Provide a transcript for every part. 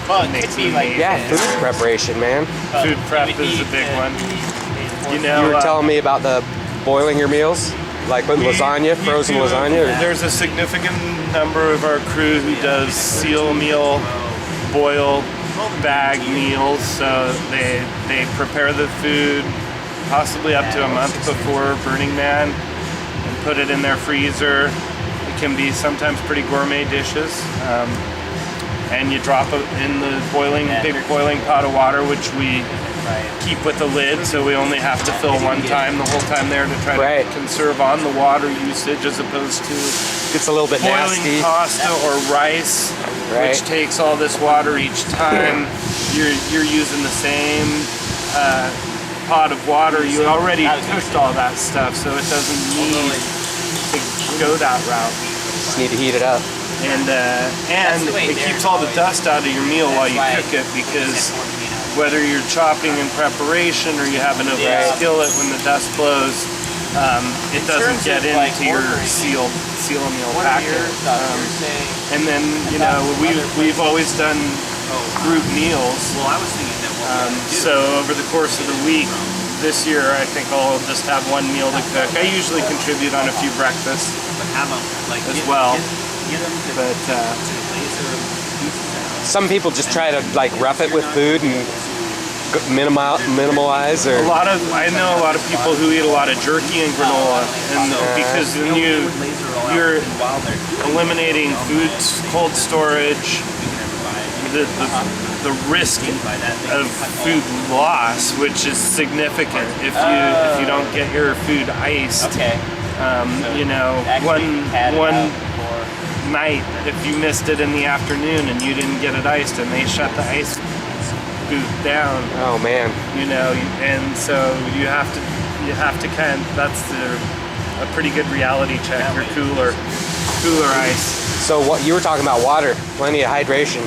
Well, it could be like Yeah, food preparation, man. Food prep is a big one. You know, You were telling me about the boiling your meals, like with lasagna, frozen lasagna. Or? There's a significant number of our crew who does seal meal, boil, bag meals. So they prepare the food possibly up to a month before Burning Man and put it in their freezer. It can be sometimes pretty gourmet dishes. And you drop it in the big boiling pot of water, which we keep with the lid, so we only have to fill one time the whole time there to try to conserve on the water usage, as opposed to It's a little bit boiling nasty. pasta or rice, which takes all this water each time. You're using the same pot of water. You already cooked all that stuff, so it doesn't need to go that route. Just need to heat it up. And it keeps all the dust out of your meal while you cook it, because whether you're chopping in preparation or you have an open skillet, when the dust blows, it doesn't get into your seal meal packet. And then, you know, we've always done group meals. So over the course of the week, this year I think I'll just have one meal to cook. I usually contribute on a few breakfasts as well. But some people just try to like rough it with food and minimalize. Or I know a lot of people who eat a lot of jerky and granola, and because then you're eliminating food cold storage, the risk of food loss, which is significant if you don't get your food iced. You know, one night, if you missed it in the afternoon and you didn't get it iced and they shut the ice booth down, oh man, you know, and so you have to kind of, that's a pretty good reality check. Your cooler ice. So what you were talking about, water, plenty of hydration,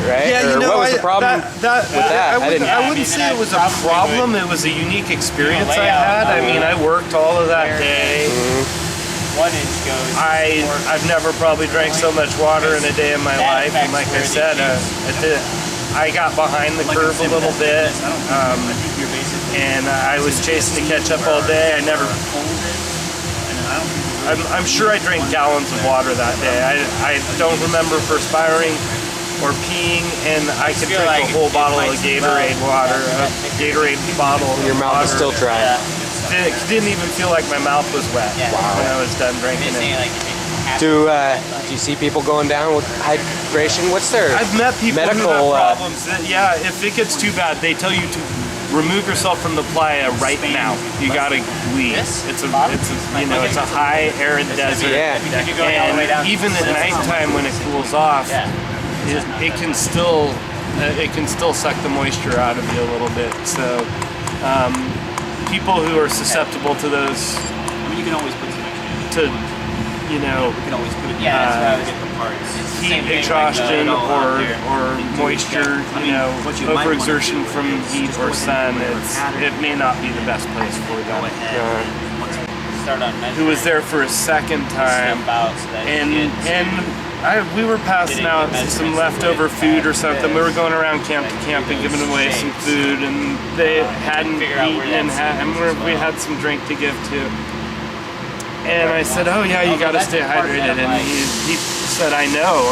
right? Yeah, you or know, what was the problem with that? I wouldn't say it was a problem. It was a unique experience I had. I mean, I worked all of that day. I've never probably drank so much water in a day in my life, and like I said, I got behind the curve a little bit, and I was chasing to catch up all day. I'm sure I drank gallons of water that day. I don't remember perspiring or peeing, and I could drink a whole bottle of Gatorade water, a Gatorade bottle. Your mouth is still dry. It didn't even feel like my mouth was wet when I was done drinking it. Do you see people going down with hydration? What's their I've met people medical who have problems. If it gets too bad, they tell you to remove yourself from the playa right now. You gotta leave. It's a high arid desert. And even at nighttime when it cools off, it can still suck the moisture out of you a little bit. So people who are susceptible to those, you can always put some you know, we can always put it. Yeah, that's why I would get the parts. Heat exhaustion or moisture, you know, overexertion from heat or sun, it may not be the best place for them. Who was there for a second time, and we were passing out some leftover food or something. We were going around camp to camp and giving away some food, and they hadn't eaten, and we had some drink to give to. And I said, "Oh yeah, you got to stay hydrated." And he said, "I know.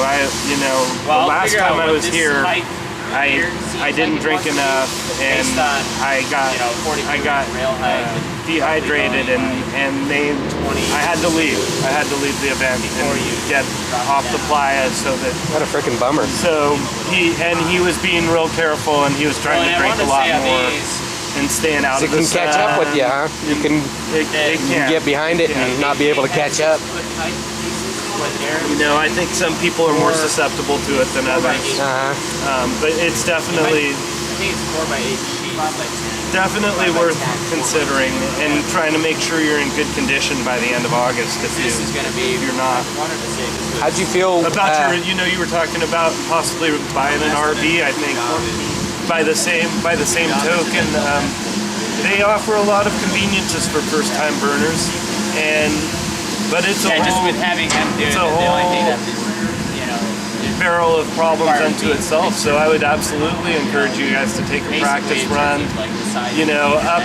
The last time I was here, I didn't drink enough, and I got dehydrated, and I had to leave. I had to leave the event and get off the playa so that." What a freaking bummer. So he was being real careful, and he was trying to drink a lot more. And staying out of the sun. It can catch up with you, huh? You can get behind it and not be able to catch up. You know, I think some people are more susceptible to it than others. But it's definitely worth considering and trying to make sure you're in good condition by the end of August if you're not. How'd you feel about you were talking about possibly buying an RV, I think. By the same token, they offer a lot of conveniences for first-time burners, but it's just with having them do it, the only thing that barrel of problems unto itself. So I would absolutely encourage you guys to take a practice run, you know, up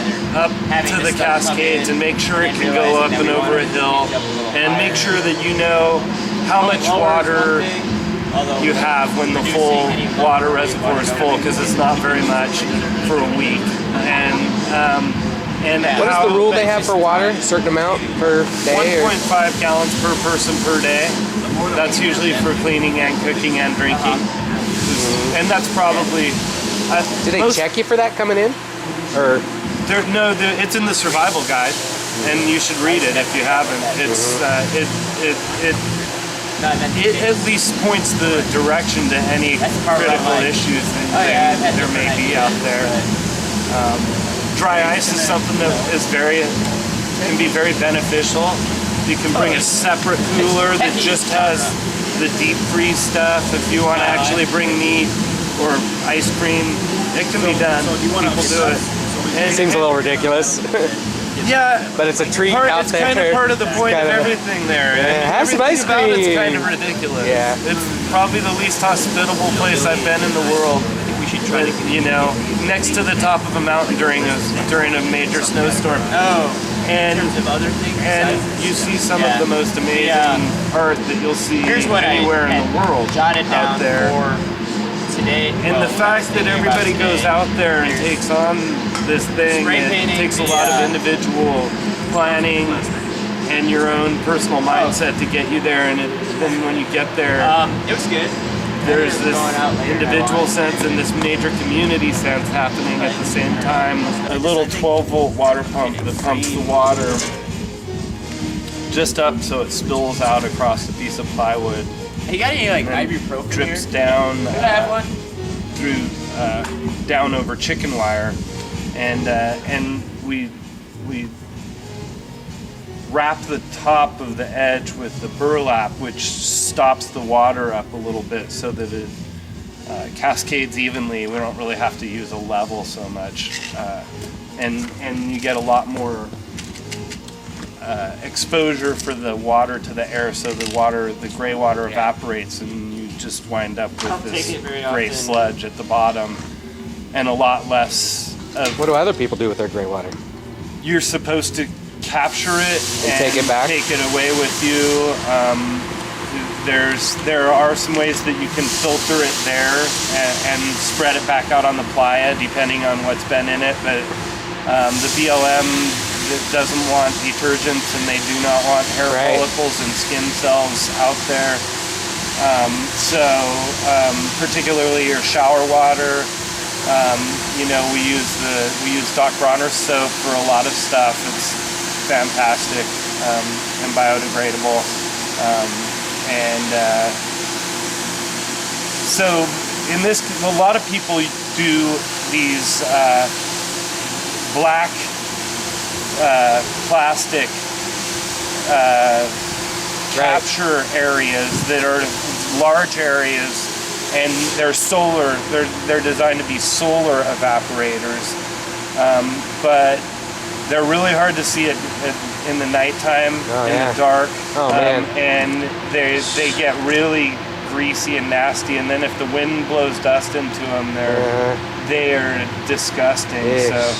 to the Cascades and make sure it can go up and over a hill, and make sure that you know how much water you have when the full water reservoir is full, because it's not very much for a week. And What is the rule they have for water? A certain amount per day? 1.5 gallons per person per day. That's usually for cleaning and cooking and drinking. And that's probably... Do they check you for that coming in? Or it's in the survival guide, and you should read it if you haven't. It's it at least points the direction to any critical issues that there may be out there. Dry ice is something that can be very beneficial. You can bring a separate cooler that just has the deep freeze stuff. If you want to actually bring meat or ice cream, it can be done. People do it. it seems a little ridiculous. Yeah, but it's a treat out it's there. It's kind of part of the point of everything there. Yeah, have some ice about cream. it's kind of ridiculous. Yeah. It's probably the least hospitable place I've been in the world. We should try to, you know, next to the top of a mountain during a major snowstorm. Oh. And in terms of other things, you see some of the most amazing art that you'll see anywhere in the world out there. Today, and the fact that everybody goes out there and takes on this thing, it takes a lot of individual planning and your own personal mindset to get you there. And then when you get there, it was good. There's this individual sense and this major community sense happening at the same time. A little 12-volt water pump that pumps the water just up so it spills out across a piece of plywood. You got any like ibuprofen drips here? down Could I have one? through down over chicken wire, and we wrap the top of the edge with the burlap, which stops the water up a little bit so that it cascades evenly. We don't really have to use a level so much, and you get a lot more exposure for the water to the air, so the gray water evaporates, and you just wind up with this gray sludge at the bottom, and a lot less of... What do other people do with their gray water? You're supposed to capture it and take it back, take it away with you. There are some ways that you can filter it there and spread it back out on the playa, depending on what's been in it. But the BLM doesn't want detergents, and they do not want hair follicles and skin cells out there. Particularly your shower water. You know, we use Doc Bronner's soap for a lot of stuff. It's fantastic and biodegradable. So in this, a lot of people do these black plastic capture areas that are large areas, and they're designed to be solar evaporators, but they're really hard to see in the nighttime, the dark. And they get really greasy and nasty, and then if the wind blows dust into them, they are disgusting. Ish. So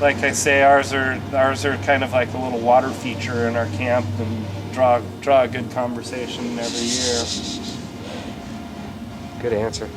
like I say, ours are kind of like a little water feature in our camp, and draw a good conversation every year. Good answer.